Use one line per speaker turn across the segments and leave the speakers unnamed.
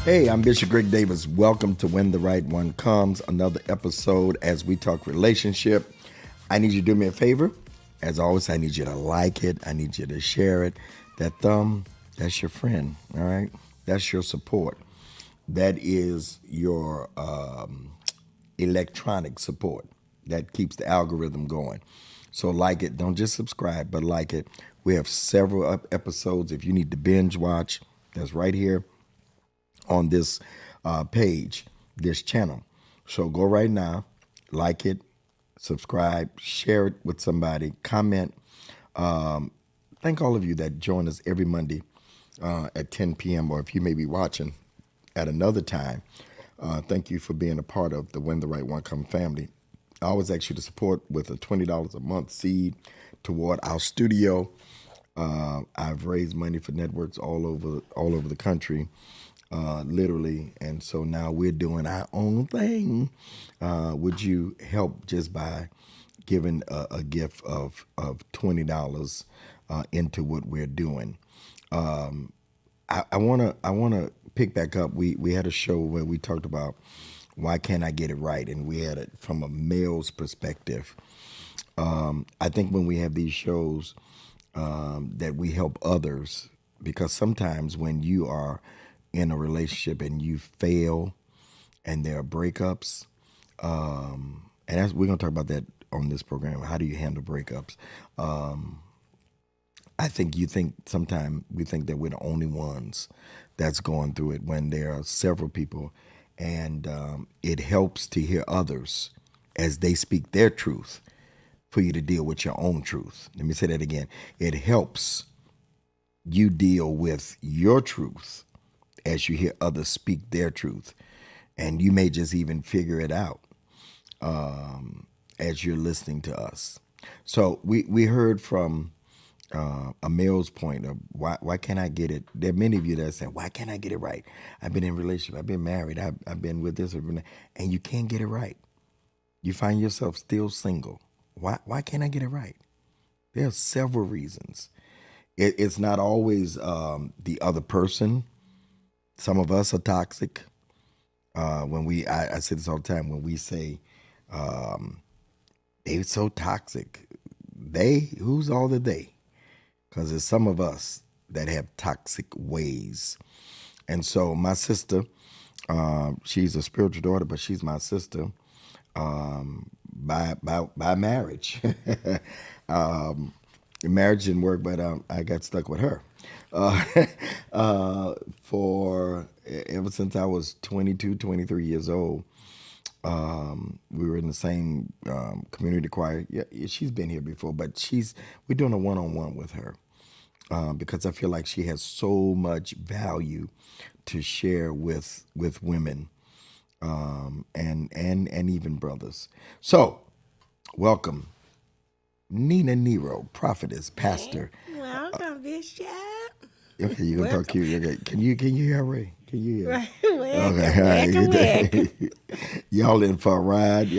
Hey, I'm Bishop Greg Davis. Welcome to When the Right One Comes, another episode as we talk relationship. I need you to do me a favor. As always, I need you to like it. I need you to share it. That thumb, that's your friend, all right? That's your support. That is your electronic support that keeps the algorithm going. So like it. Don't just subscribe, but like it. We have several episodes. If you need to binge watch, that's right here on this page, this channel. So go right now, like it, subscribe, share it with somebody, comment. Thank all of you that join us every Monday at 10 p.m. or if you may be watching at another time. Thank you for being a part of the When the Right One Come family. I always ask you to support with a $20 a month seed toward our studio. I've raised money for networks all over the country. Literally, and so now we're doing our own thing. Would you help just by giving a gift of $20 into what we're doing? I wanna pick back up. We had a show where we talked about why can't I get it right, and we had it from a male's perspective. I think when we have these shows that we help others, because sometimes when you are in a relationship and you fail and there are breakups, and we're going to talk about that on this program. How do you handle breakups? I think sometimes we think that we're the only ones that's going through it when there are several people, and it helps to hear others as they speak their truth for you to deal with your own truth. Let me say that again. It helps you deal with your truth as you hear others speak their truth. And you may just even figure it out as you're listening to us. So we heard from a male's point of why can't I get it? There are many of you that are saying, why can't I get it right? I've been in a relationship, I've been married, I've been with this, and you can't get it right. You find yourself still single. Why can't I get it right? There are several reasons. It's not always the other person. Some of us are toxic. I say this all the time, when we say they're so toxic, who's all the they? Because there's some of us that have toxic ways. And so my sister, she's a spiritual daughter, but she's my sister by marriage. Marriage didn't work, but I got stuck with her. For ever since I was 22, 23 years old. We were in the same community choir. Yeah, she's been here before, but we're doing a one-on-one with her because I feel like she has so much value to share with women and even brothers. So, welcome, Nero, prophetess, pastor.
Welcome, Bishop.
Okay, you're gonna talk cute. Okay. Can you hear Ray? Can you hear?
Right. Welcome.
Y'all in for a ride.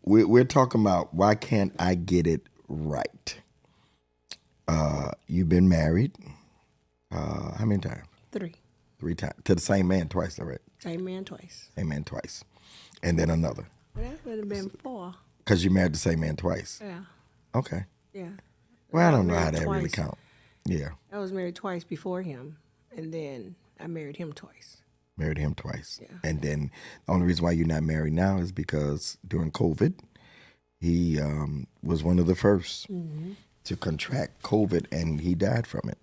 We're talking about why can't I get it right? You've been married. How many times?
3.
3 times to the same man twice, all right?
Same man twice.
Same man twice, and then another.
Well, that would have been 4.
Because you married the same man twice.
Yeah.
Okay.
Yeah.
Well, I don't know how that really count. Yeah.
I was married twice before him, and then I married him twice.
Married him twice.
Yeah.
And then the only reason why you're not married now is because during COVID, he was one of the first to contract COVID, and he died from it.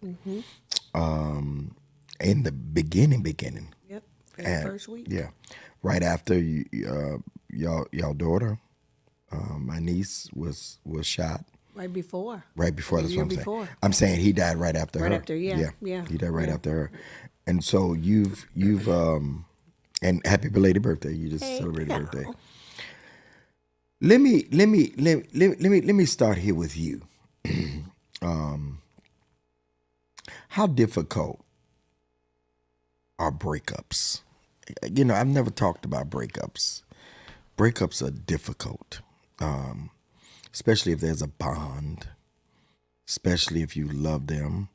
In the beginning.
Yep. The first week.
Yeah. Right after y'all daughter, my niece was shot.
Right before.
That's what I'm saying.
Before.
I'm saying he died right after her.
Right after, yeah.
He died right after her. And so you've and happy belated birthday. You just celebrated birthday. Let me start here with you. How difficult are breakups? I've never talked about breakups. Breakups are difficult. Especially if there's a bond, especially if you love them.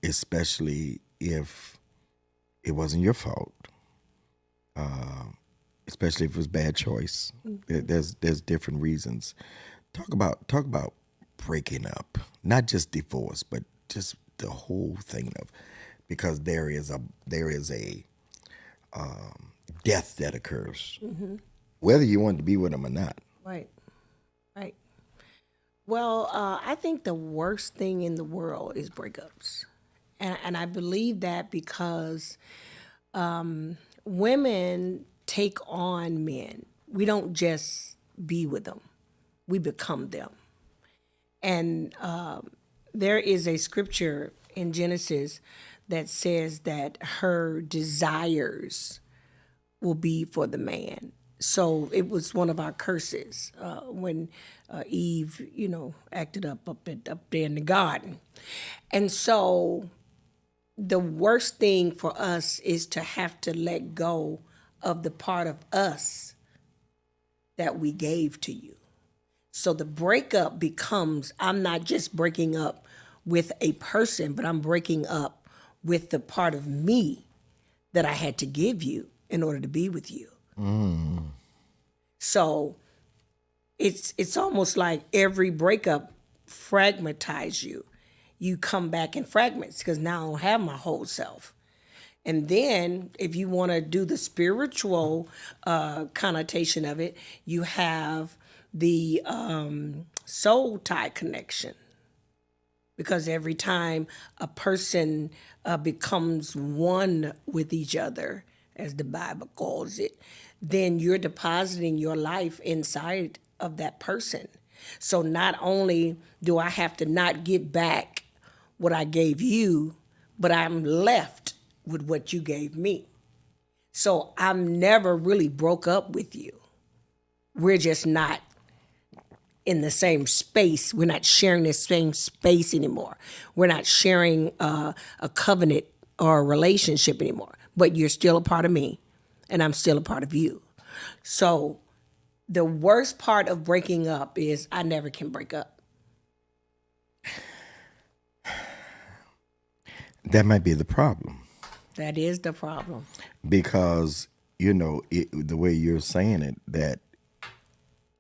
especially if it wasn't your fault, especially if it was bad choice. There's different reasons. Talk about breaking up, not just divorce, but just the whole thing of, because there is a death that occurs, whether you want to be with them or not.
Right. Right. Well, I think the worst thing in the world is breakups. And I believe that because women take on men. We don't just be with them, we become them. And there is a scripture in Genesis that says that her desires will be for the man. So it was one of our curses when Eve, acted up there in the garden. And so the worst thing for us is to have to let go of the part of us that we gave to you. So the breakup becomes, I'm not just breaking up with a person, but I'm breaking up with the part of me that I had to give you in order to be with you. So it's almost like every breakup fragmentize you. You come back in fragments because now I don't have my whole self. And then if you want to do the spiritual connotation of it, you have the soul tie connection. Because every time a person becomes one with each other, as the Bible calls it, then you're depositing your life inside of that person. So not only do I have to not get back what I gave you, but I'm left with what you gave me. So I'm never really broke up with you. We're just not in the same space. We're not sharing the same space anymore. We're not sharing a covenant or a relationship anymore. But you're still a part of me, and I'm still a part of you. So the worst part of breaking up is I never can break up.
That might be the problem.
That is the problem.
Because, the way you're saying it, that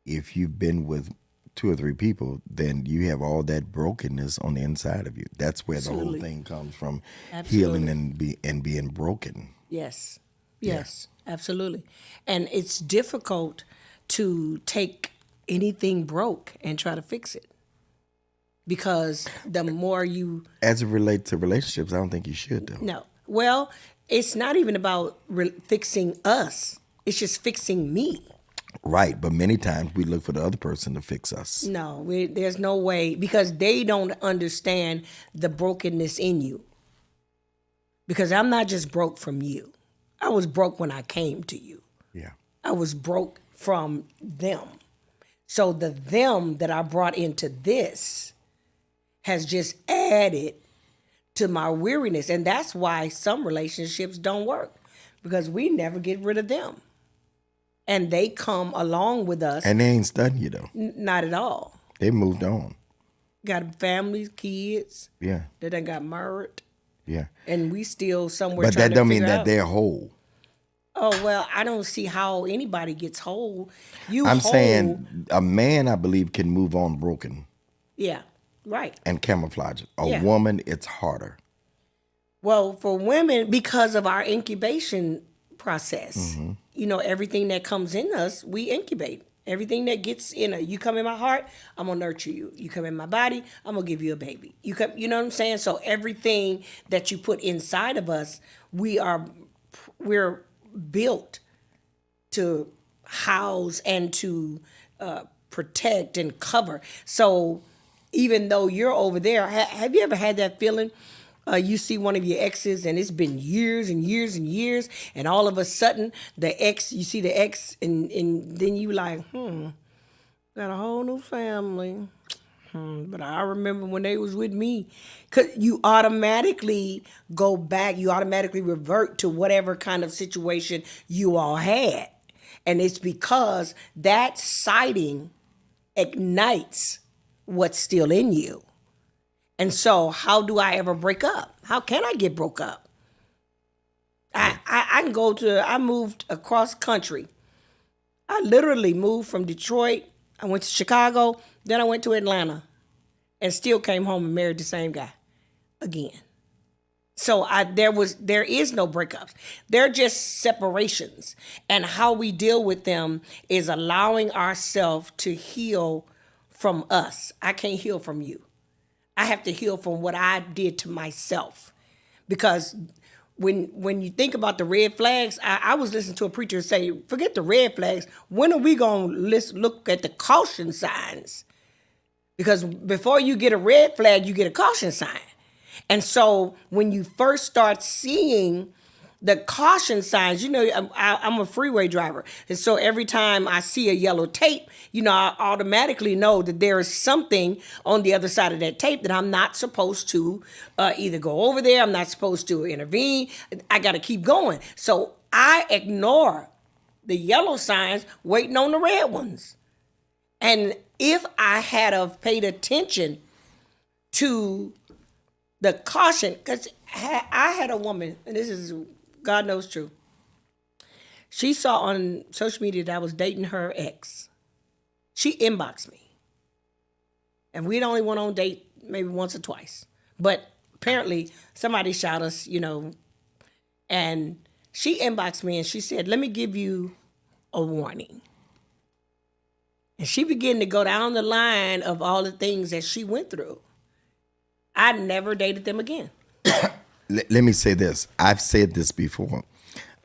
if you've been with 2 or 3 people, then you have all that brokenness on the inside of you. That's where the whole thing comes from.
Absolutely.
Healing and being broken.
Yes. Yes, absolutely. And it's difficult to take anything broke and try to fix it. Because the more you...
As it relates to relationships, I don't think you should, though.
No. Well, it's not even about fixing us. It's just fixing me.
Right, but many times we look for the other person to fix us.
No, there's no way, because they don't understand the brokenness in you. Because I'm not just broke from you. I was broke when I came to you.
Yeah.
I was broke from them. So the them that I brought into this has just added to my weariness. And that's why some relationships don't work, because we never get rid of them. And they come along with us.
And they ain't studying you, though.
Not at all.
They moved on.
Got families, kids.
Yeah.
They done got married.
Yeah.
And we still somewhere
But
trying
that
to
don't mean
figure
that
out.
they're whole.
Oh, well, I don't see how anybody gets whole.
I'm saying a man, I believe, can move on broken.
Yeah, right.
And camouflage it. A
Yeah.
woman, it's harder.
Well, for women, because of our incubation process, everything that comes in us, we incubate. Everything that gets in you come in my heart, I'm gonna nurture you. You come in my body, I'm gonna give you a baby. You know what I'm saying? So everything that you put inside of us, we're built to house and to protect and cover. So even though you're over there, have you ever had that feeling? You see one of your exes and it's been years and years and years, and all of a sudden you see the ex and then you like, got a whole new family. But I remember when they was with me. 'Cause you automatically go back, you automatically revert to whatever kind of situation you all had. And it's because that sighting ignites what's still in you. And so how do I ever break up? How can I get broke up? I can go to, I moved across country. I literally moved from Detroit. I went to Chicago. Then I went to Atlanta and still came home and married the same guy again. So there is no breakups. They're just separations. And how we deal with them is allowing ourselves to heal from us. I can't heal from you. I have to heal from what I did to myself. Because when you think about the red flags, I was listening to a preacher say, forget the red flags. When are we going to look at the caution signs? Because before you get a red flag, you get a caution sign. And so when you first start seeing the caution signs, I'm a freeway driver. And so every time I see a yellow tape, I automatically know that there is something on the other side of that tape that I'm not supposed to either go over there. I'm not supposed to intervene. I got to keep going. So I ignore the yellow signs, waiting on the red ones. And if I had have paid attention to the caution, because I had a woman, and this is God knows true. She saw on social media that I was dating her ex. She inboxed me. And we'd only went on date maybe once or twice. But apparently somebody shot us, and she inboxed me and she said, let me give you a warning. And she began to go down the line of all the things that she went through. I never dated them again.
Let me say this. I've said this before.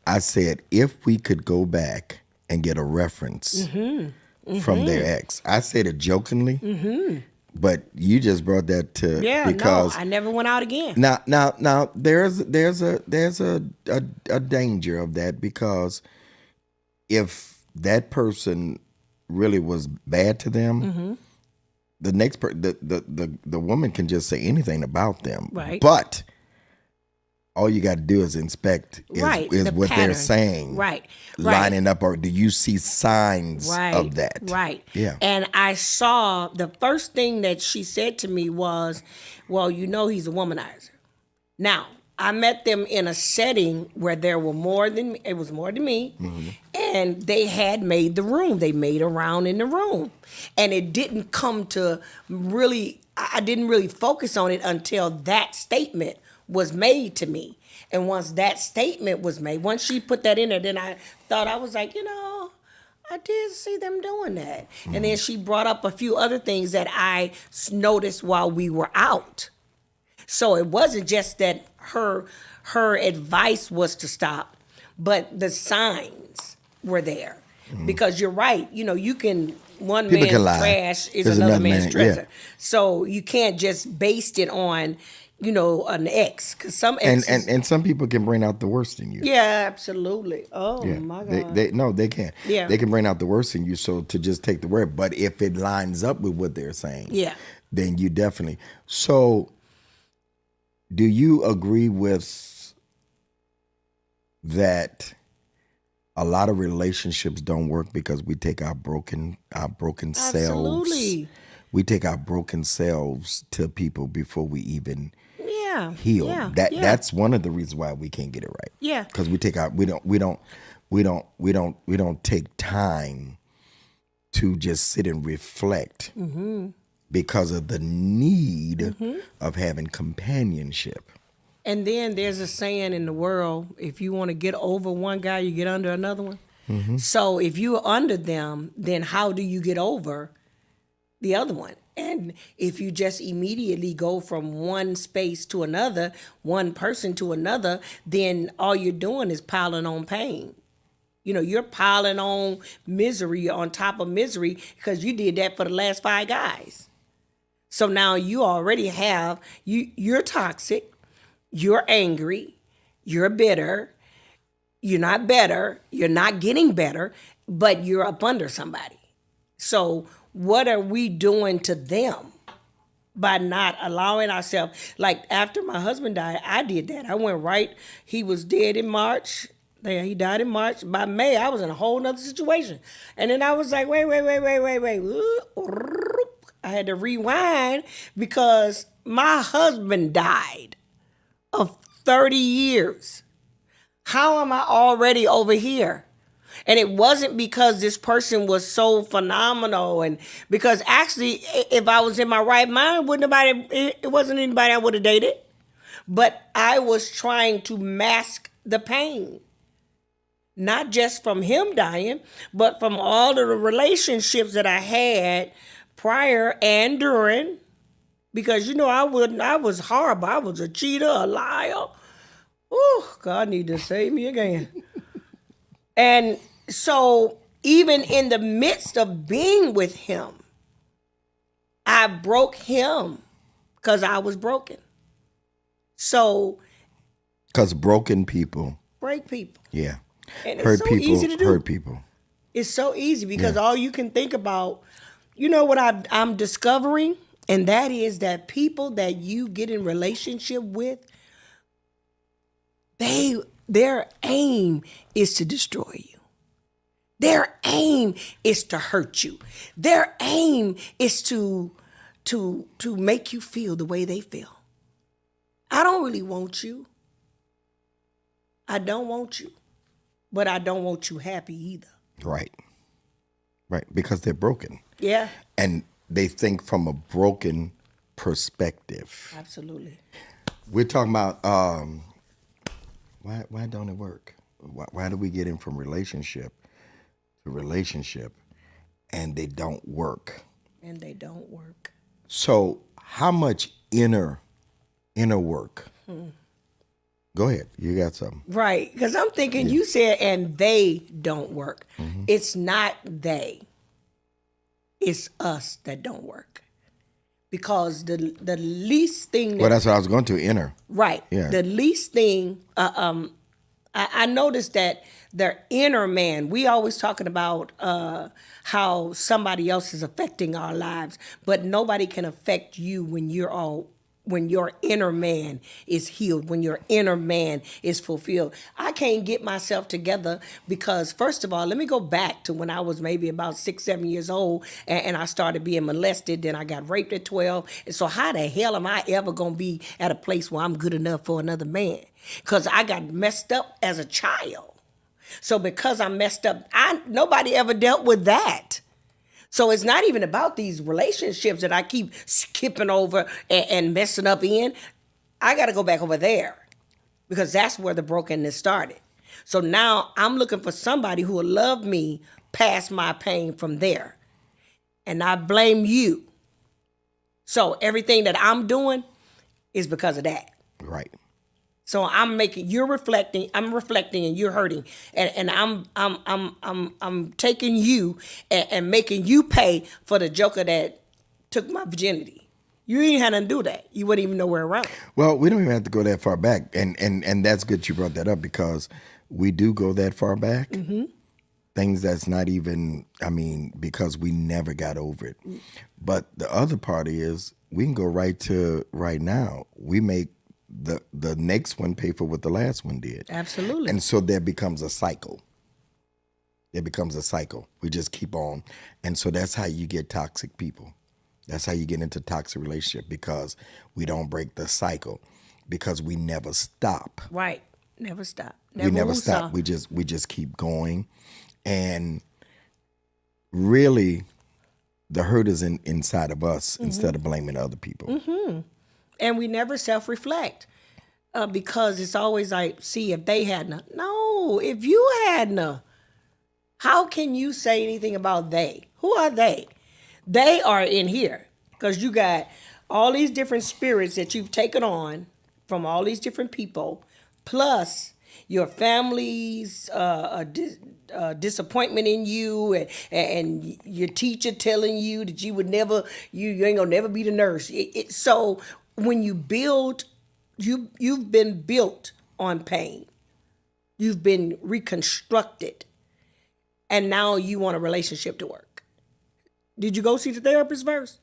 I said, if we could go back and get a reference from their ex. I said it jokingly, but you just brought that to because
I never went out again.
Now there's a danger of that, because if that person really was bad to them, the next the woman can just say anything about them,
right?
But all you got to do is inspect is what
pattern.
They're saying,
right?
Lining up, or do you see signs of that?
Right.
Yeah.
And I saw the first thing that she said to me was, well, he's a womanizer. Now, I met them in a setting where there were more than me, and they had made the room. They made a round in the room, and it didn't come to really. I didn't really focus on it until that statement was made to me. And once that statement was made, once she put that in there, then I thought, I was like, I did see them doing that. And then she brought up a few other things that I noticed while we were out. So it wasn't just that her advice was to stop, but the signs were there. Because you're right, you can, one
People
man's
can lie.
trash is
There's
another
another
man's
man,
treasure.
yeah.
So you can't just base it on, an ex, because some exes,
And some people can bring out the worst in you.
yeah, absolutely. Oh
Yeah.
my God.
They can.
Yeah.
They can bring out the worst in you. So to just take the word, but if it lines up with what they're saying,
Yeah.
then you definitely. So, do you agree with that? A lot of relationships don't work because we take our broken selves.
Absolutely.
We take our broken selves to people before we even heal.
Yeah.
That's one of the reasons why we can't get it right.
Yeah.
Because we don't take time to just sit and reflect because of the need of having companionship.
And then there's a saying in the world, if you want to get over one guy, you get under another one. So if you're under them, then how do you get over the other one? And if you just immediately go from one space to another, one person to another, then all you're doing is piling on pain. You're piling on misery on top of misery because you did that for the last 5 guys. So now you already have, you're toxic, you're angry, you're bitter, you're not better, you're not getting better, but you're up under somebody. So what are we doing to them by not allowing ourselves? Like after my husband died, I did that. I went right. He was dead in March. He died in March. By May, I was in a whole nother situation. And then I was like, wait. I had to rewind because my husband died of 30 years. How am I already over here? And it wasn't because this person was so phenomenal, and because actually, if I was in my right mind, it wasn't anybody I would have dated. But I was trying to mask the pain, not just from him dying, but from all of the relationships that I had prior and during. Because I was horrible. I was a cheater, a liar. Oh, God need to save me again. And so even in the midst of being with him, I broke him because I was broken. So,
because broken people
break people.
Yeah.
And
Hurt
it's so
people
easy to do.
hurt people.
It's so easy because all you can think about, what I'm discovering, and that is that people that you get in relationship with, their aim is to destroy you. Their aim is to hurt you. Their aim is to make you feel the way they feel. I don't really want you. I don't want you. But I don't want you happy either.
Right. Because they're broken.
Yeah.
And they think from a broken perspective.
Absolutely.
We're talking about why don't it work? Why do we get in from relationship to relationship and they don't work?
And they don't work.
So how much inner work? Go ahead. You got something.
Right. Because I'm thinking you said, and they don't work. Mm-hmm. It's not they. It's us that don't work. Because the least thing
well, that's what I was going to, inner.
Right.
Yeah.
The least thing, I noticed that their inner man, we always talking about how somebody else is affecting our lives, but nobody can affect you when your inner man is healed, when your inner man is fulfilled. I can't get myself together because, first of all, let me go back to when I was maybe about 6, 7 years old and I started being molested. Then I got raped at 12. And so how the hell am I ever going to be at a place where I'm good enough for another man? Because I got messed up as a child. So because I'm messed up, nobody ever dealt with that. So it's not even about these relationships that I keep skipping over and messing up in. I got to go back over there because that's where the brokenness started. So now I'm looking for somebody who will love me past my pain from there. And I blame you. So everything that I'm doing is because of that.
Right.
So you're reflecting, I'm reflecting, and you're hurting, and I'm taking you and making you pay for the joker that took my virginity. You ain't had to do that. You wouldn't even know where around.
Well, we don't even have to go that far back, and that's good you brought that up because we do go that far back. Mm-hmm. Things that's not even, because we never got over it. But the other part is we can go right to right now. We make the next one pay for what the last one did.
Absolutely.
And so there becomes a cycle. We just keep on. And so that's how you get toxic people. That's how you get into toxic relationship because we don't break the cycle because we never stop.
Right. Never stop.
We never stop. We just keep going. And really the hurt is inside of us instead of blaming other people.
Mm-hmm. And we never self-reflect because it's always like, see, if they hadn't. No, if you hadn't, how can you say anything about they? Who are they? They are in here because you got all these different spirits that you've taken on from all these different people, plus your family's disappointment in you and your teacher telling you that you would never, you ain't gonna never be the nurse. So when you build, you've been built on pain. You've been reconstructed. And now you want a relationship to work. Did you go see the therapist first?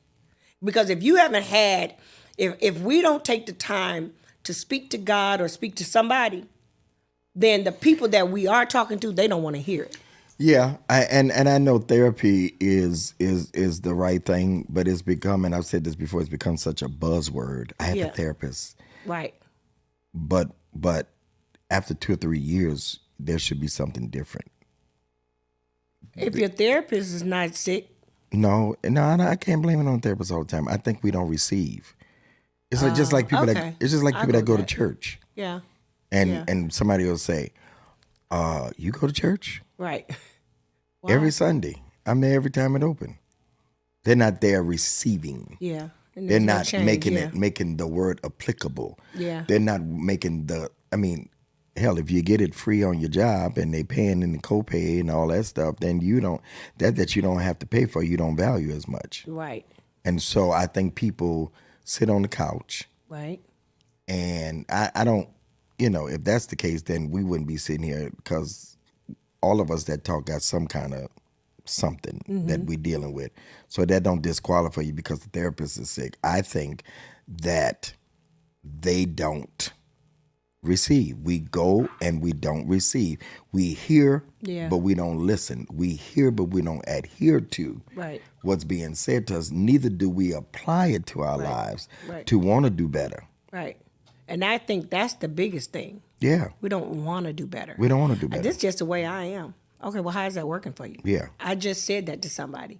Because if you haven't had, if we don't take the time to speak to God or speak to somebody, then the people that we are talking to, they don't want to hear it.
Yeah, and I know therapy is the right thing, but it's become, and I've said this before, it's become such a buzzword. I have a
Yeah.
therapist,
Right.
but after 2 or 3 years, there should be something different.
If your therapist is not sick,
No, I can't blame it on therapists all the time. I think we don't receive. It's like just like people that
okay.
it's just like
I
people
go
that go to
with that.
church,
Yeah.
and
Yeah.
and somebody will say, "You go to church
Right.
every Sunday? I'm there every time it open." They're not there receiving.
Yeah. And
They're
there's no
not
change. Yeah.
making the word applicable.
Yeah.
They're not making I mean, hell, if you get it free on your job and they paying in the copay and all that stuff, then you don't that you don't have to pay for, you don't value as much.
Right.
And so I think people sit on the couch,
Right.
and I don't, if that's the case, then we wouldn't be sitting here, because all of us that talk got some kind of something that we're dealing with. So that don't disqualify you because the therapist is sick. I think that they don't receive. We go and we don't receive. We hear,
Yeah.
but we don't listen. We hear, but we don't adhere to
Right.
what's being said to us. Neither do we apply it to our lives
Right.
to want to do better.
Right. And I think that's the biggest thing.
Yeah,
We don't want to do better.
we don't want to do better.
This is just the way I am. Okay, well, how is that working for you?
Yeah.
I just said that to somebody.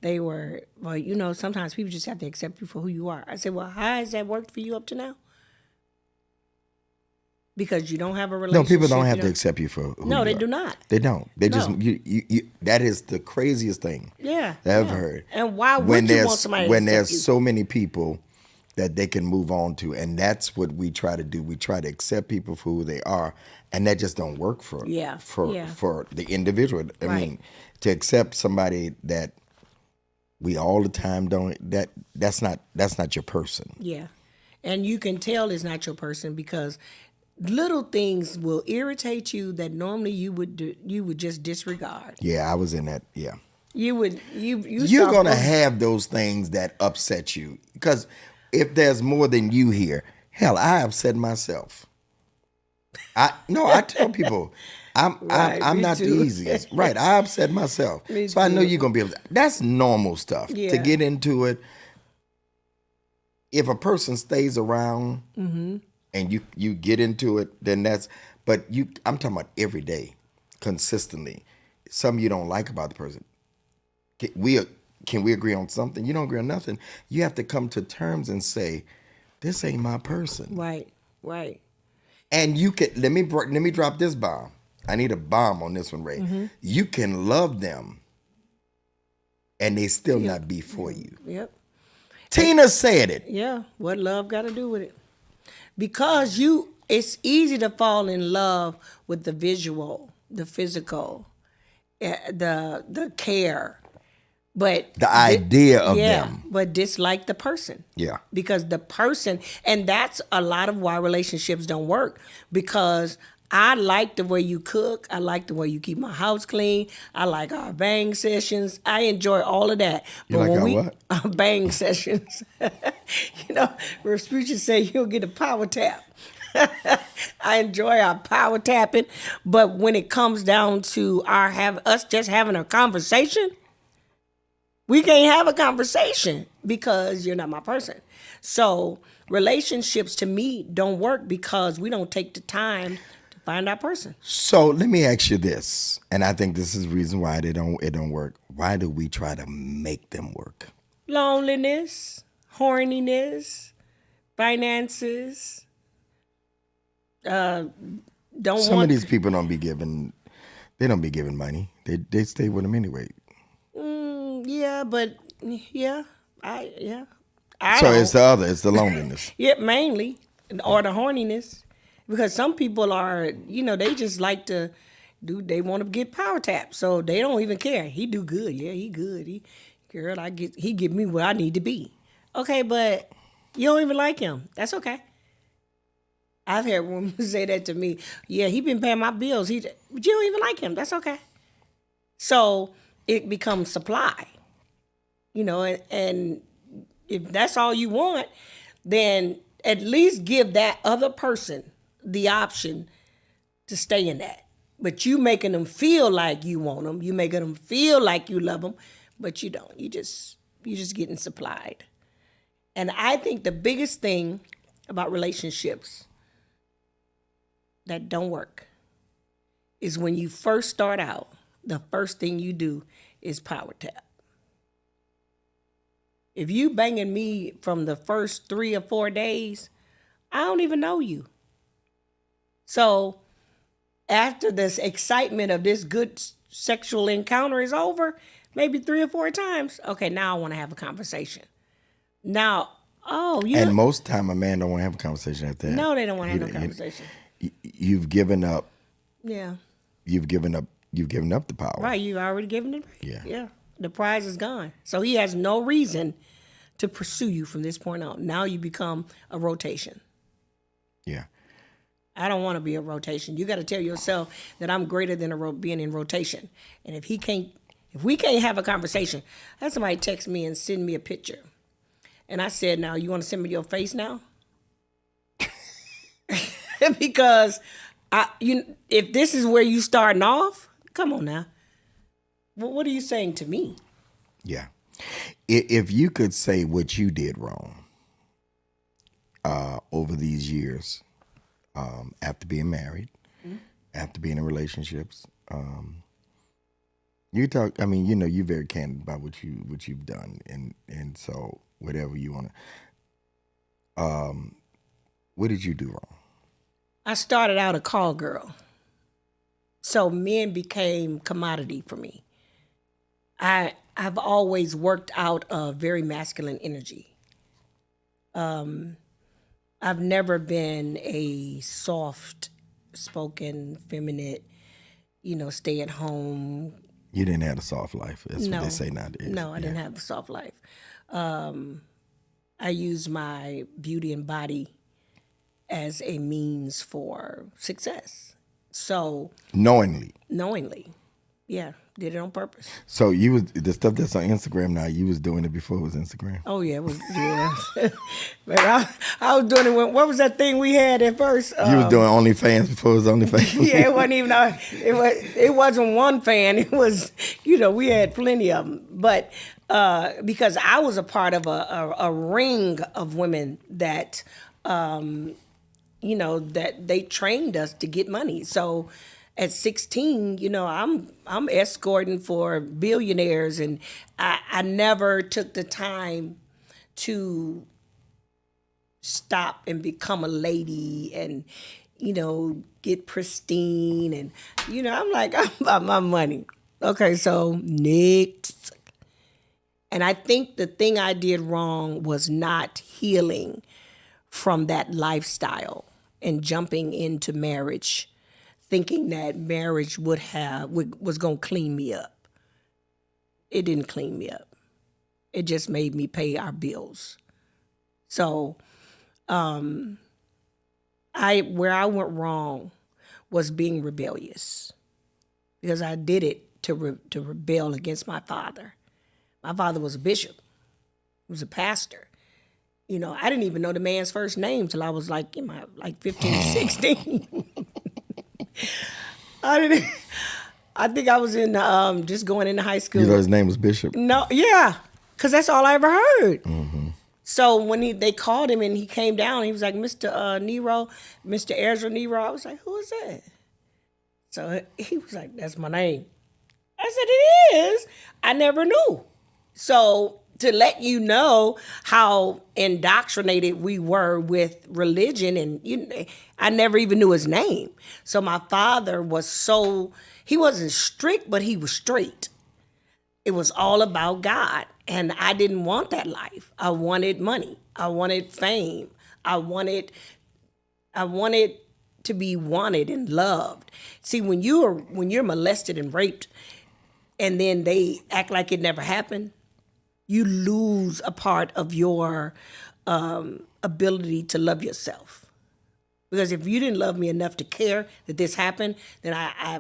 They were, well, sometimes people just have to accept you for who you are. I said, well, how has that worked for you up to now? Because you don't have a
No,
relationship.
people don't
you
have to accept you for who
No,
you
they
are.
do not.
They don't. They just
No.
you that is the craziest thing
Yeah.
that I've
yeah.
heard.
And why would
when
you
there's
want somebody
when
to
there's
accept you?
so many people that they can move on to, and that's what we try to do. We try to accept people for who they are, and that just don't work for
Yeah,
for
yeah.
for the individual. I
Right.
mean, to accept somebody that we all the time don't, that's not your person.
Yeah. And you can tell it's not your person because little things will irritate you that normally you would just disregard.
Yeah, I was in that. Yeah.
You
You're
start
gonna
pulling-
have those things that upset you, because if there's more than you here, hell, I upset myself. I tell people,
Right,
I'm
me
not the
too.
easiest. Right, I upset myself.
Me
So I know
too.
you're gonna be able to, that's normal stuff. To
Yeah.
get into it, if a person stays around
Mm-hmm.
and you get into it, then I'm talking about every day, consistently. Something you don't like about the person. Can we agree on something? You don't agree on nothing. You have to come to terms and say, this ain't my person.
Right, right.
And you can let me drop this bomb. I need a bomb on this one, Ray.
Mm-hmm.
You can love them and they still not be for you.
Yep.
Tina said it.
Yeah. What love got to do with it? Because it's easy to fall in love with the visual, the physical, the care, but
The idea of
yeah,
them.
but dislike the person.
Yeah.
Because the person, and that's a lot of why relationships don't work, because I like the way you cook. I like the way you keep my house clean. I like our bang sessions. I enjoy all of that.
You like our what?
Our bang sessions. Respucia say you'll get a power tap. I enjoy our power tapping, but when it comes down to us just having a conversation, we can't have a conversation because you're not my person. So relationships to me don't work because we don't take the time to find our person.
So let me ask you this, and I think this is the reason why it don't work. Why do we try to make them work?
Loneliness, horniness, finances. Don't
Some
want
of these people don't be giving money. They stay with them anyway.
Yeah, but I
So
don't.
it's the other, it's the loneliness.
Yeah, mainly, or the horniness, because some people are, they just like to do. They want to get power tapped, so they don't even care. He do good, yeah, he good. He give me what I need to be. Okay, but you don't even like him. That's okay. I've had women say that to me. Yeah, he been paying my bills. But you don't even like him. That's okay. So it becomes supply, and if that's all you want, then at least give that other person the option to stay in that. But you making them feel like you want them. You making them feel like you love them, but you don't. You just getting supplied. And I think the biggest thing about relationships that don't work is when you first start out, the first thing you do is power tap. If you banging me from the first 3 or 4 days, I don't even know you. So after this excitement of this good sexual encounter is over, maybe 3 or 4 times, okay, now I want to have a conversation. Now,
and most time a man don't want to have a conversation after that.
No, they don't want to have no conversation.
You've given up.
Yeah.
You've given up the power.
Right, you already given it.
Yeah.
Yeah. The prize is gone. So he has no reason to pursue you from this point on. Now you become a rotation.
Yeah.
I don't want to be a rotation. You got to tell yourself that I'm greater than being in rotation. And if we can't have a conversation, I had somebody text me and send me a picture. And I said, now, you want to send me your face now? Because if this is where you starting off, come on now. What are you saying to me?
Yeah. If you could say what you did wrong over these years, after being married, after being in relationships, you talk. I mean, you're very candid about what you've done, and so whatever you want to. What did you do wrong?
I started out a call girl, so men became commodity for me. I've always worked out a very masculine energy. I've never been a soft-spoken, feminine, stay at home.
You didn't have a soft life. That's what they say nowadays.
No, I didn't have a soft life. I use my beauty and body as a means for success. So
knowingly.
Yeah, did it on purpose.
So you was the stuff that's on Instagram now. You was doing it before it was Instagram.
Oh yeah, but I was doing it. What was that thing we had at first?
You was doing OnlyFans before it was OnlyFans.
Yeah, it wasn't even. It wasn't one fan. It was we had plenty of them. But because I was a part of a ring of women that that they trained us to get money. So at 16, I'm escorting for billionaires, and I never took the time to stop and become a lady and, get pristine. And, I'm like, I'm about my money. Okay, so next. And I think the thing I did wrong was not healing from that lifestyle and jumping into marriage thinking that marriage was going to clean me up. It didn't clean me up. It just made me pay our bills. So where I went wrong was being rebellious, because I did it to rebel against my father. My father was a bishop. He was a pastor. I didn't even know the man's first name till I was in my 15, 16. I think I was in just going into high school.
You know his name was Bishop?
No, yeah, because that's all I ever heard. Mm-hmm. So when they called him and he came down, he was like, Mr. Nero, Mr. Ezra Nero. I was like, who is that? So he was like, that's my name. I said, it is. I never knew. So to let you know how indoctrinated we were with religion, and I never even knew his name. So my father he wasn't strict, but he was straight. It was all about God, and I didn't want that life. I wanted money. I wanted fame. I wanted to be wanted and loved. See, when you're molested and raped, and then they act like it never happened, you lose a part of your ability to love yourself. Because if you didn't love me enough to care that this happened, then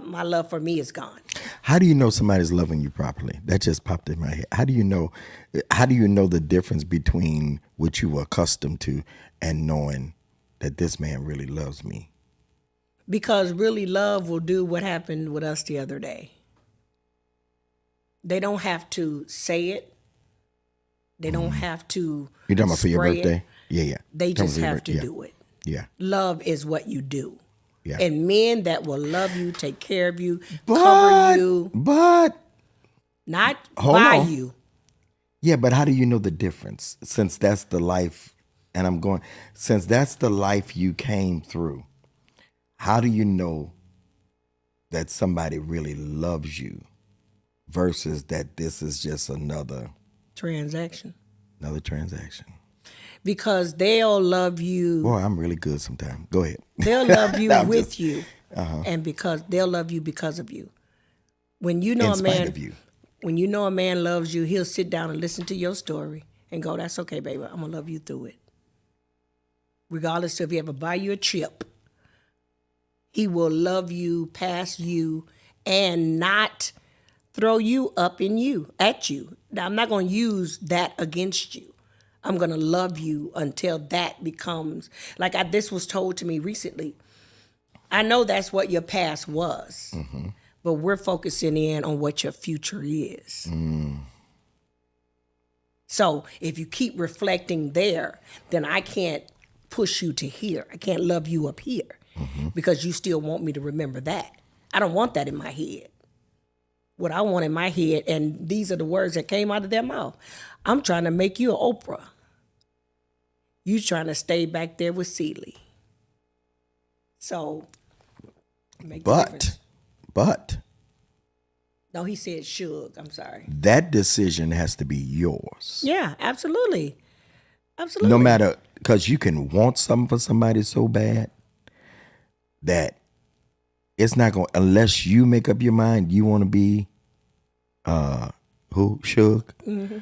my love for me is gone.
How do you know somebody's loving you properly? That just popped in my head. How do you know the difference between what you were accustomed to and knowing that this man really loves me?
Because really love will do what happened with us the other day. They don't have to say it. They don't have to
You talking about for your
spray
birthday?
it.
Yeah.
They
Talking
just
for your
have to
yeah.
do it.
Yeah.
Love is what you do.
Yeah.
And men that will love you, take care of you, cover you,
But
not
hold
buy
on.
you.
Yeah, but how do you know the difference? Since that's the life, and since that's the life you came through, how do you know that somebody really loves you versus that this is just another
Transaction.
transaction?
Because they'll love you.
Boy, I'm really good sometimes. Go ahead.
They'll love you
No, I'm
with
just-
you. And because they'll love you because of you. When you know
In
a
spite
man
of you.
when you know a man loves you, he'll sit down and listen to your story and go, that's okay, baby. I'm gonna love you through it. Regardless of if he ever buy you a chip, he will love you past you and not throw you up in you, at you. Now, I'm not going to use that against you. I'm going to love you until that becomes, this was told to me recently. I know that's what your past was, but we're focusing in on what your future is. So if you keep reflecting there, then I can't push you to here. I can't love you up here because you still want me to remember that. I don't want that in my head. What I want in my head, and these are the words that came out of their mouth. I'm trying to make you an Oprah. You trying to stay back there with Celie. So, make the difference.
But
No, he said Suge. I'm sorry.
that decision has to be yours.
Yeah, absolutely. Absolutely.
No matter, because you can want something for somebody so bad that it's not going, unless you make up your mind you want to be, who? Suge?
Mm-hmm.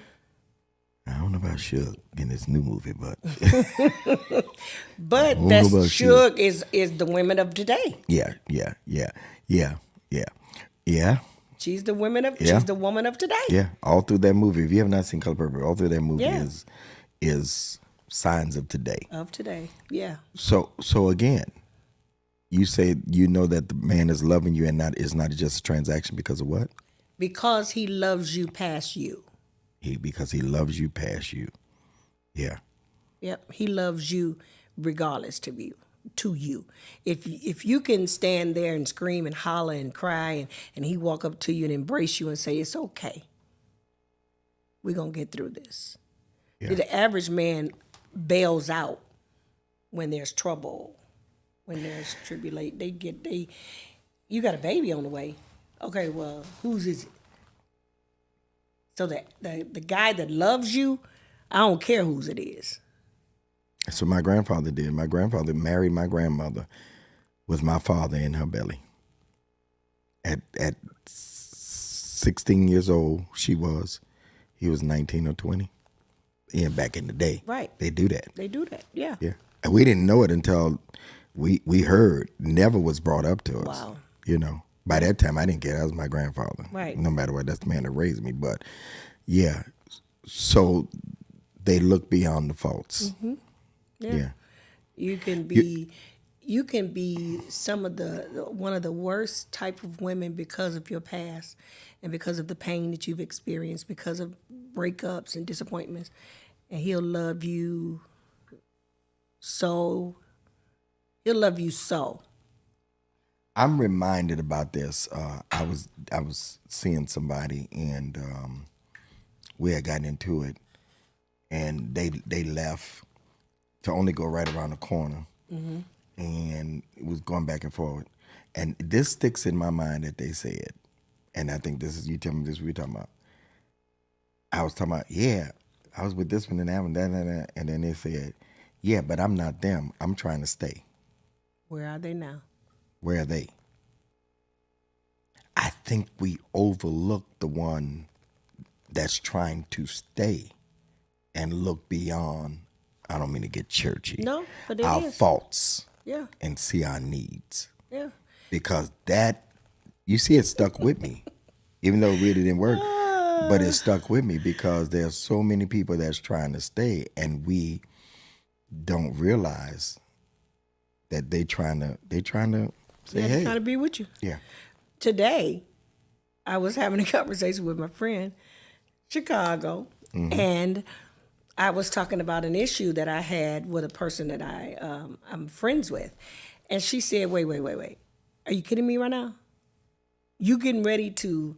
I don't know about Suge in this new movie, but
But
know
that's
about
Suge is the women of today.
yeah.
She's the women of
Yeah.
she's the woman of today.
Yeah, all through that movie. If you have not seen Color Purple, all through that movie
Yeah.
is signs of today.
Of today. Yeah.
So again, you say you know that the man is loving you and is not just a transaction because of what?
Because he loves you past you.
Because he loves you past you. Yeah.
Yep. He loves you regardless to you. If you can stand there and scream and holler and cry and he walk up to you and embrace you and say, it's okay. We're gonna get through this.
Yeah.
The average man bails out when there's trouble, when there's tribulation. You got a baby on the way. Okay, well, whose is it? So the guy that loves you, I don't care whose it is.
That's what my grandfather did. My grandfather married my grandmother with my father in her belly. At 16 years old, he was 19 or 20. And back in the day,
Right.
they do that.
They do that, yeah.
Yeah. And we didn't know it until we heard. Never was brought up to us.
Wow.
You know, by that time I didn't care. That was my grandfather.
Right.
No matter what, that's the man that raised me. But yeah, so they look beyond the faults. Yeah.
You can be some of the one of the worst type of women because of your past and because of the pain that you've experienced, because of breakups and disappointments. And he'll love you so. He'll love you so.
I'm reminded about this. I was seeing somebody and we had gotten into it, and they left to only go right around the corner, and it was going back and forward. And this sticks in my mind that they said, and I think this is, you tell me this, we're talking about. I was talking about, yeah, I was with this one and that one, that, and then they said, yeah, but I'm not them. I'm trying to stay.
Where are they now?
Where are they? I think we overlook the one that's trying to stay and look beyond, I don't mean to get churchy,
No, but it
our
is.
faults
Yeah,
and see our needs.
yeah.
Because that, you see, it stuck with me, even though it really didn't work, but it stuck with me because there's so many people that's trying to stay, and we don't realize that they trying to Say,
I'm
hey.
trying to be with you.
Yeah.
Today, I was having a conversation with my friend, Chicago, and I was talking about an issue that I had with a person that I'm friends with, and she said, "Wait, are you kidding me right now? You getting ready to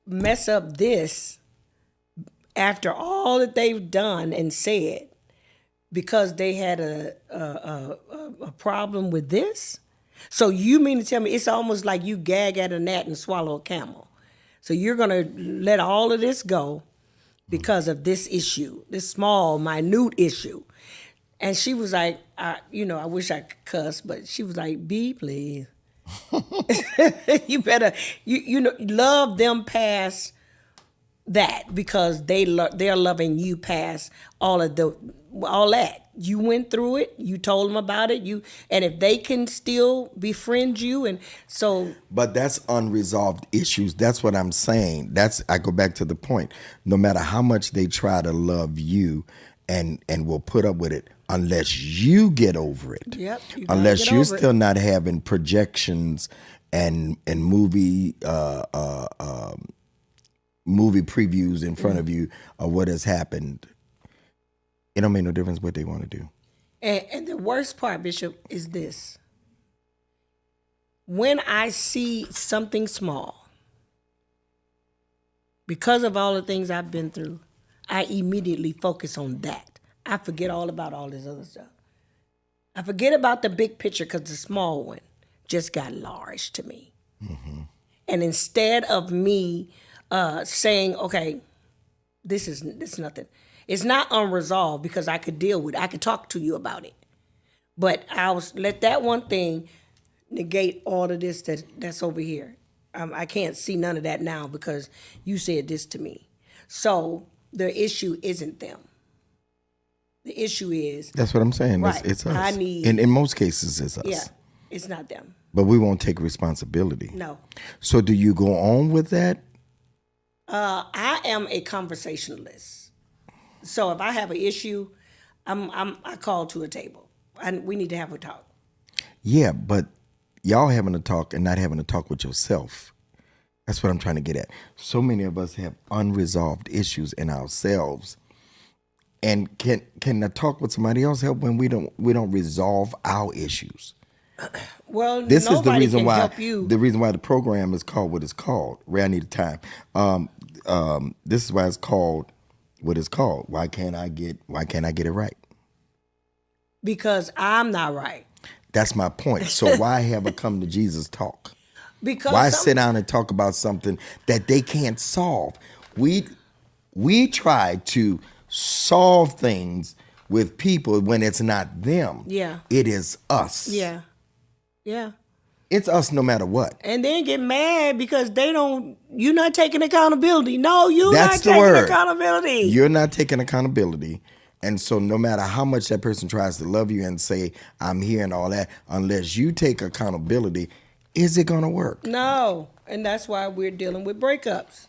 mess up this after all that they've done and said because they had a problem with this? So you mean to tell me it's almost like you gag at a gnat and swallow a camel? So you're gonna let all of this go because of this issue, this small, minute issue?" And she was like, I wish I could cuss, but she was like, "B, please." You better, love them past that because they're loving you past all that. You went through it. You told them about it. And if they can still befriend you, and so.
But that's unresolved issues. That's what I'm saying. I go back to the point. No matter how much they try to love you and will put up with it, unless you get over it.
Yep.
Unless you're still not having projections and movie previews in front of you of what has happened, it don't make no difference what they want to do.
And the worst part, Bishop, is this. When I see something small, because of all the things I've been through, I immediately focus on that. I forget all about all this other stuff. I forget about the big picture because the small one just got large to me. Mm-hmm. And instead of me saying, okay, this is nothing. It's not unresolved because I could deal with it. I could talk to you about it. But let that one thing negate all of this that's over here. I can't see none of that now because you said this to me. So the issue isn't them. The issue is...
That's what I'm saying.
Right.
It's us.
I need...
In most cases, it's us.
Yeah, it's not them.
But we won't take responsibility.
No.
So do you go on with that?
I am a conversationalist. So if I have an issue, I call to a table. We need to have a talk.
Yeah, but y'all having a talk and not having a talk with yourself. That's what I'm trying to get at. So many of us have unresolved issues in ourselves. And can the talk with somebody else help when we don't resolve our issues?
Well,
this is the reason why
help you.
The reason why the program is called what it's called. Ray, I need time. This is why it's called what it's called. Why can't I get it right?
Because I'm not right.
That's my point. So why have a come to Jesus talk?
Because
why sit down and talk about something that they can't solve? We try to solve things with people when it's not them.
Yeah.
It is us.
Yeah. Yeah.
It's us no matter what.
And then get mad because you're not taking accountability. No,
That's
not
the word.
taking accountability.
You're not taking accountability. And so no matter how much that person tries to love you and say, I'm here and all that, unless you take accountability, is it going to work?
No. And that's why we're dealing with breakups.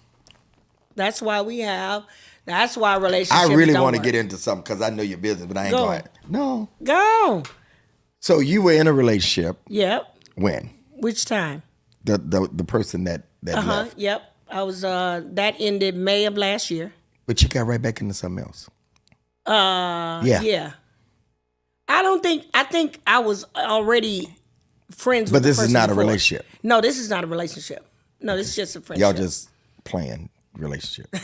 That's why relationships
I really
don't
want to
work.
get into something because I know your business, but I ain't
Go.
going. No.
Go.
So you were in a relationship.
Yep.
When?
Which time?
The person that left.
Yep. I was that ended May of last year.
But you got right back into something else.
Yeah. I think I was already friends with
But this
the person
is not a
before.
relationship.
No, this is not a relationship. No, this is just a friendship.
Y'all just playing relationship.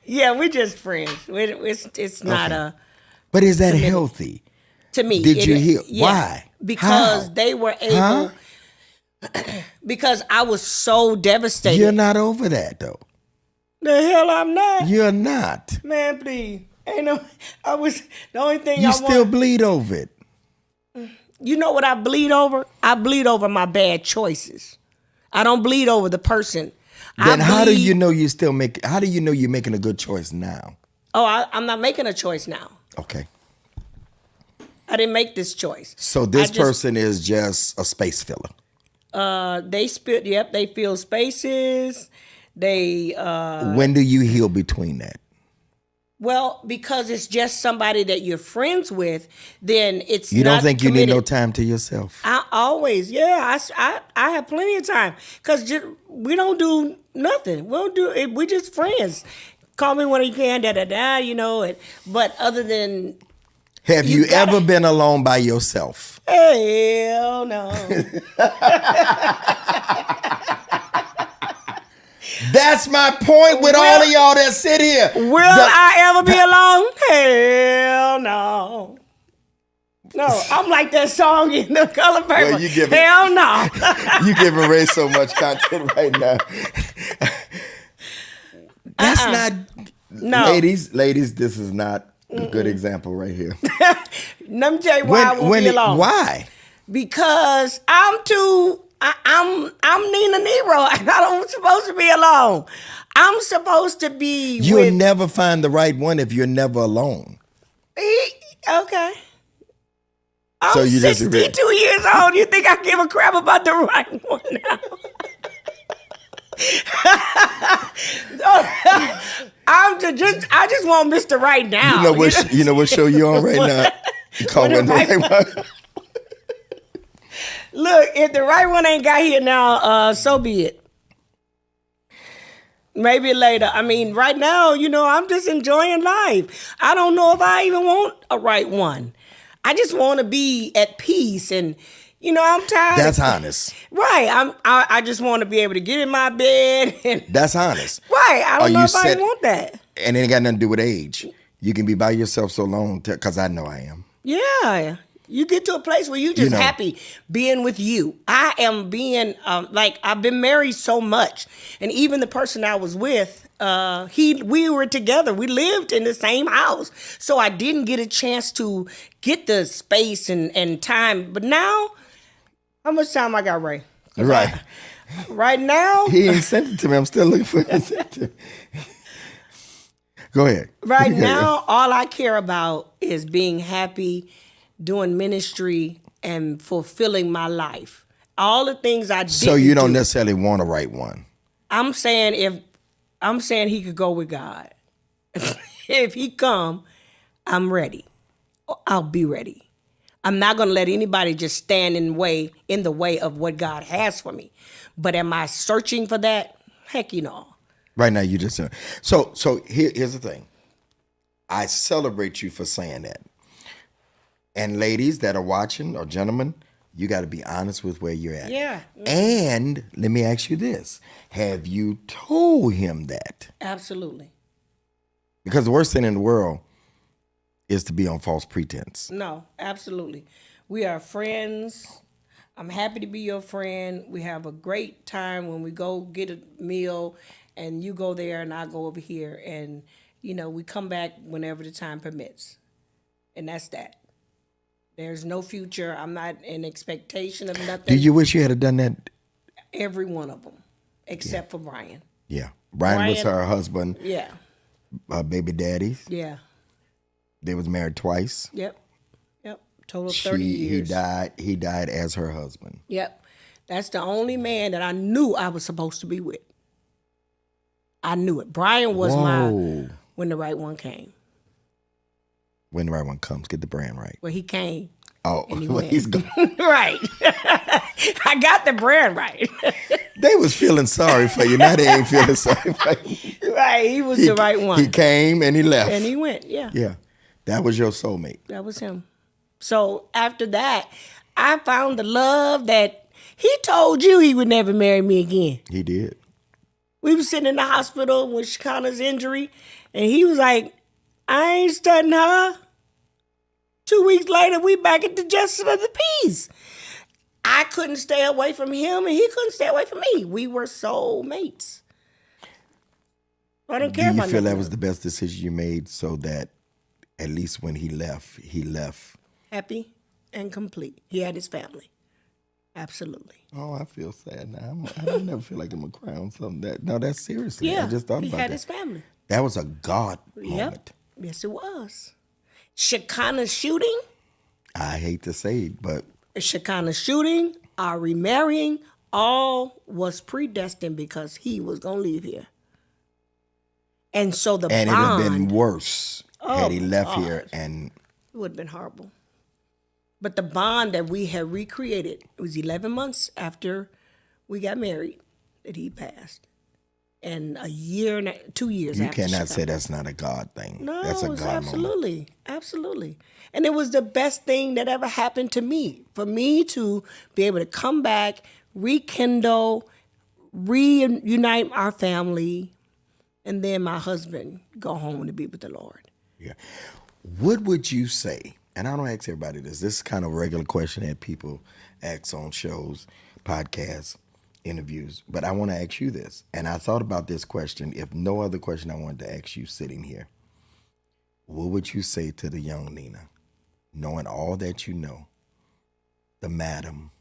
Yeah, we're just friends. It's not a...
But is that healthy?
To me.
Did you hear?
Yeah,
Why?
because
How?
they were able... Because I was so devastated.
You're not over that though.
The hell I'm not.
You're not.
Man, please. Ain't no... I was... The only thing
You
I
still
want...
bleed over it.
You know what I bleed over? I bleed over my bad choices. I don't bleed over the person.
Then how do you know how do you know you're making a good choice now?
Oh, I'm not making a choice now.
Okay.
I didn't make this choice.
So this person is just a space filler.
They fill spaces. They
when do you heal between that?
Well, because it's just somebody that you're friends with, then it's
You don't
not
think you need no
committed.
time to yourself?
I always, I have plenty of time because we don't do nothing. We don't do it. We just friends. Call me when you can, da da da. But other than
Have
You
you
gotta-
ever been alone by yourself?
hell no,
That's my point with all of y'all that sit here.
will I ever be alone? Hell no. No, I'm like that song in The Color Purple.
Well, you give it-
Hell no.
You giving Ray so much content right now. That's not.
No.
Ladies, this is not a good example right here.
Let me tell you why I won't be alone.
Why?
Because I'm Nina Nero and I'm supposed to be alone. I'm supposed to be
You'll
with
never find the right one if you're never alone.
okay. I'm
So you
62 years old. You think I give a crap about the right one now? I just want Mr. Right Now.
You know what show you on right now? You call
When
one
the
the
right
right one.
Look, if the right one ain't got here now, so be it. Maybe later. I mean, right now, I'm just enjoying life. I don't know if I even want a right one. I just want to be at peace, and I'm tired.
That's honest.
Right. I just want to be able to get in my bed. And,
That's honest.
right. I
Are
don't know
you
if I
set-
want that.
And it ain't got nothing to do with age. You can be by yourself so long, because I know I am.
Yeah. You get to a place where you just happy being with you. I am being I've been married so much, and even the person I was with, we were together. We lived in the same house, so I didn't get a chance to get the space and time. But now, how much time I got, Ray?
Right.
Right now,
He ain't sent it to me. I'm still looking for it. Go ahead.
right now, all I care about is being happy, doing ministry, and fulfilling my life. All the things I did.
So you don't necessarily want to write one.
I'm saying he could go with God. If he come, I'm ready. I'll be ready. I'm not going to let anybody just stand in the way of what God has for me. But am I searching for that? Heck,
Right now, you just so here's the thing. I celebrate you for saying that. And ladies that are watching, or gentlemen, you got to be honest with where you're at.
Yeah.
And let me ask you this: have you told him that?
Absolutely.
Because the worst thing in the world is to be on false pretense.
No, absolutely. We are friends. I'm happy to be your friend. We have a great time when we go get a meal and you go there and I go over here, and we come back whenever the time permits. And that's that. There's no future. I'm not in expectation of nothing.
Do you wish you had done that?
Every one of them, except for Brian.
Yeah. Brian was
Brian-
her husband,
Yeah.
baby daddy.
Yeah.
They was married twice.
Yep. Total of 30 years.
He died as her husband.
Yep. That's the only man that I knew I was supposed to be with. I knew it. Brian was
Whoa.
when the right one came.
When the right one comes, get the brand right.
Well, he came.
Oh,
And he
well,
went.
he's gone.
Right. I got the brand right.
They was feeling sorry for you. Now they ain't feeling sorry for you.
Right. He was the right one.
He came and he left.
And he went. Yeah.
Yeah. That was your soulmate.
That was him. So after that, I found the love that he told you he would never marry me again.
He did.
We was sitting in the hospital with Shakana's injury, and he was like, I ain't studying her. 2 weeks later, we back at the Justice of the Peace. I couldn't stay away from him, and he couldn't stay away from me. We were soulmates. I don't care
Do you
about
feel that
nothing
was the best decision you made, so that at least when he left
happy and complete. He had his family. Absolutely.
Oh, I feel sad now. I don't never feel like I'm gonna cry on something no, that's seriously.
Yeah,
I just thought
he
about
had
that.
his family.
That was a God moment.
Yep. Yes, it was. Shakana's shooting,
I hate to say it, but
Shakana's shooting, our remarrying, all was predestined because he was going to leave here. And so the
And it would have
bond,
been worse had he left here. And
it would have been horrible. But the bond that we had recreated, it was 11 months after we got married that he passed. And a year and 2 years
you
after.
cannot say that's not a God thing.
No,
That's a
it was
God
absolutely,
moment.
absolutely. And it was the best thing that ever happened to me. For me to be able to come back, rekindle, reunite our family, and then my husband go home to be with the Lord.
Yeah. What would you say? And I don't ask everybody this. This is kind of a regular question that people ask on shows, podcasts, interviews. But I want to ask you this. And I thought about this question. If no other question I wanted to ask you sitting here, what would you say to the young Nina, knowing all that you know, the madam,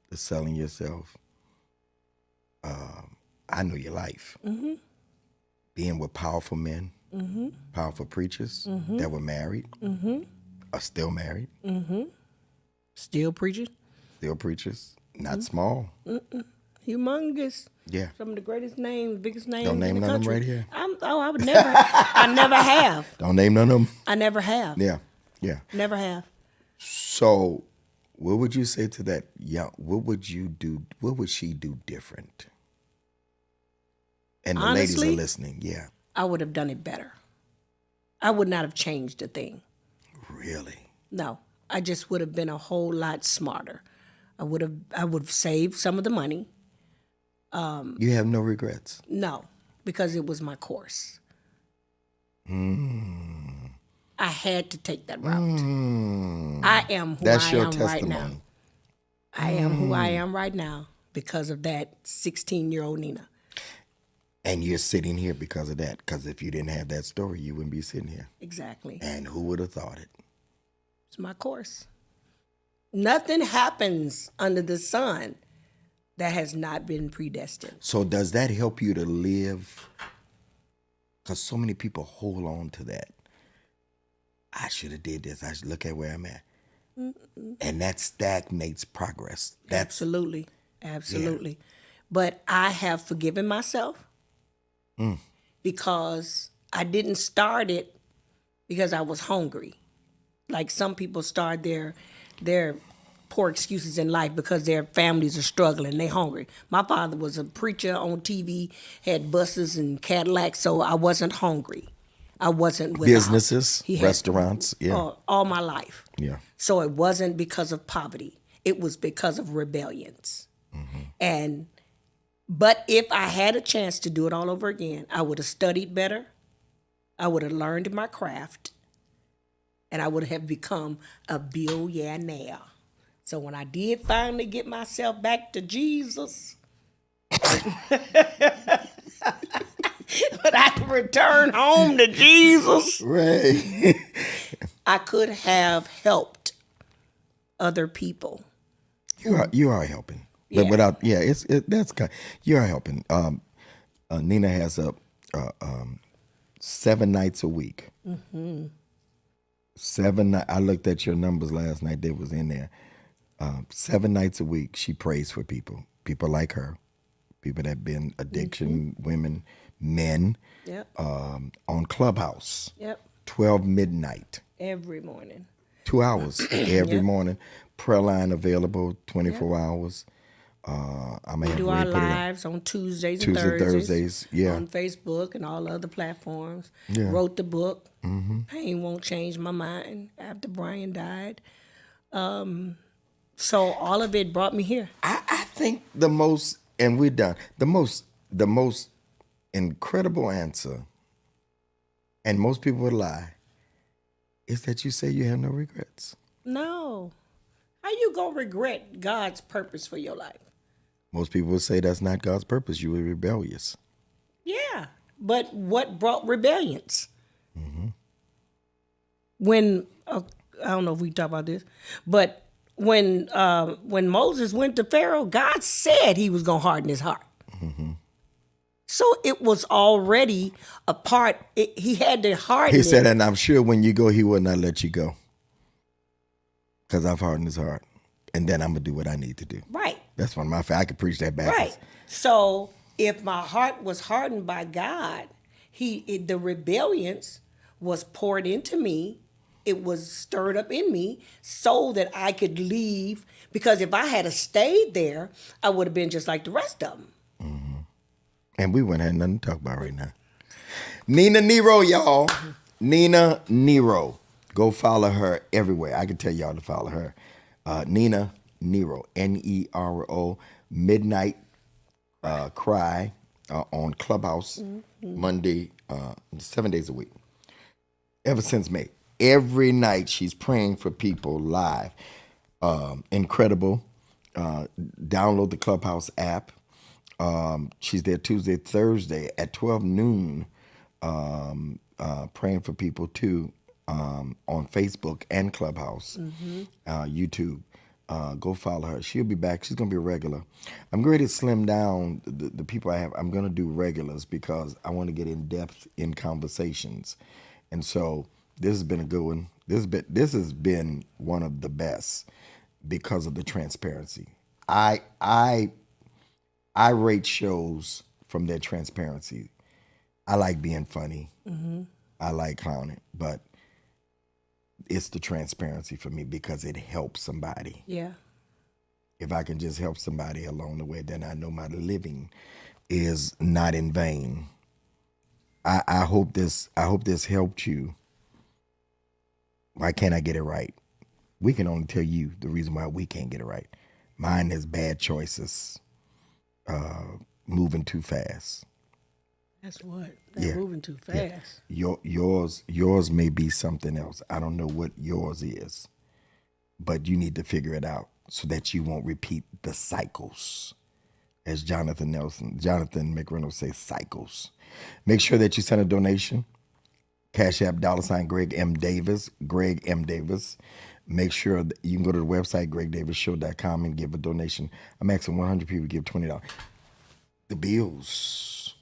the selling yourself, I know your life, being with powerful men, powerful preachers that were married, are still married,
Still preaching?
still preachers, not small.
Humongous.
Yeah.
Some of the greatest names, biggest names
Don't name
in the
none of them
country.
right here.
I would never. I never have.
Don't name none of them.
I never have.
Yeah. Yeah.
Never have.
So, what would you say to that young? What would you do? What would she do different? And the ladies
Honestly,
are listening. Yeah.
I would have done it better. I would not have changed a thing.
Really?
No, I just would have been a whole lot smarter. I would have saved some of the money.
You have no regrets?
No, because it was my course. I had to take that route. I am who
That's
I
your
am right now.
testimony.
I am who I am right now because of that 16-year-old Nina.
And you're sitting here because of that. Because if you didn't have that story, you wouldn't be sitting here.
Exactly.
And who would have thought it?
It's my course. Nothing happens under the sun that has not been predestined.
So does that help you to live? Because so many people hold on to that. I should have did this. I should look at where I'm at. And that stagnates progress.
Absolutely. Absolutely. But I have forgiven myself because I didn't start it because I was hungry. Like some people start their poor excuses in life because their families are struggling. They hungry. My father was a preacher on TV, had buses and Cadillacs, so I wasn't hungry. I wasn't without.
Businesses,
He had,
restaurants,
all my life.
Yeah.
So it wasn't because of poverty. It was because of rebellions. But if I had a chance to do it all over again, I would have studied better. I would have learned my craft. And I would have become a billionaire. So when I did finally get myself back to Jesus, when I returned home to Jesus,
Right.
I could have helped other people.
You are helping.
Yeah.
But without, that's kind. You are helping. Nina has 7 nights a week. 7 I looked at your numbers last night. They was in there. 7 nights a week, she prays for people. People like her. People that have been addiction, women, men.
Yep.
On Clubhouse.
Yep.
12 midnight.
Every morning.
2 hours every
Yep.
morning. Prayer line available 24 hours. I'm gonna have
Do
Ray
our
put it up.
lives on Tuesdays and
Tuesday, Thursdays, yeah.
on Facebook and all other platforms.
Yeah.
Wrote the book. Pain Won't Change My Mind after Brian died. So all of it brought me here.
I think the most, and we're done. The most incredible answer, and most people would lie, is that you say you have no regrets.
No. How you gonna regret God's purpose for your life?
Most people would say that's not God's purpose. You were rebellious.
Yeah. But what brought rebellions? When I don't know if we talk about this, but when Moses went to Pharaoh, God said he was gonna harden his heart. So it was already a part. He had to harden.
He said,
it.
and I'm sure when you go, he will not let you go. Because I've hardened his heart. And then I'm going to do what I need to do.
Right.
That's one of my I could preach that backwards.
Right. So if my heart was hardened by God, The rebellions was poured into me. It was stirred up in me so that I could leave. Because if I had stayed there, I would have been just like the rest of them.
And we wouldn't have nothing to talk about right now. Nina Nero, y'all. Nina Nero. Go follow her everywhere. I can tell y'all to follow her. Nina Nero, Nero, Midnight Cry on Clubhouse, Monday, 7 days a week. Ever since May. Every night she's praying for people live. Incredible. Download the Clubhouse app. She's there Tuesday, Thursday at 12 noon, praying for people too, on Facebook and Clubhouse, YouTube. Go follow her. She'll be back. She's going to be a regular. I'm going to slim down the people I have. I'm going to do regulars because I want to get in depth in conversations. And so this has been a good one. This has been one of the best because of the transparency. I rate shows from their transparency. I like being funny. I like clowning, but it's the transparency for me because it helps somebody.
Yeah.
If I can just help somebody along the way, then I know my living is not in vain. I hope this helped you. Why can't I get it right? We can only tell you the reason why we can't get it right. Mine is bad choices. Moving too fast.
That's what? That's moving too fast.
Yeah. Yours may be something else. I don't know what yours is, but you need to figure it out so that you won't repeat the cycles. As Jonathan McReynolds says, cycles. Make sure that you send a donation. Cash App $ Greg M. Davis. Greg M. Davis. Make sure that you can go to the website, gregdavisshow.com, and give a donation. I'm asking 100 people to give $20. The bills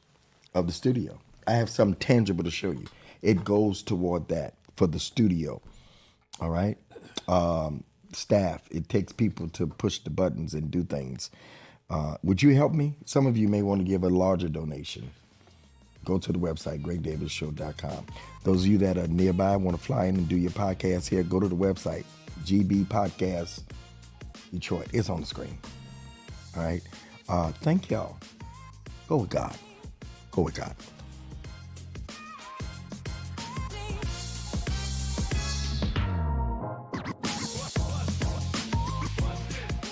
of the studio. I have something tangible to show you. It goes toward that for the studio. All right? Staff. It takes people to push the buttons and do things. Would you help me? Some of you may want to give a larger donation. Go to the website, gregdavisshow.com. Those of you that are nearby, want to fly in and do your podcast here, go to the website, GB Podcast Detroit. It's on the screen. All right? Thank y'all. Go with God. Go with God.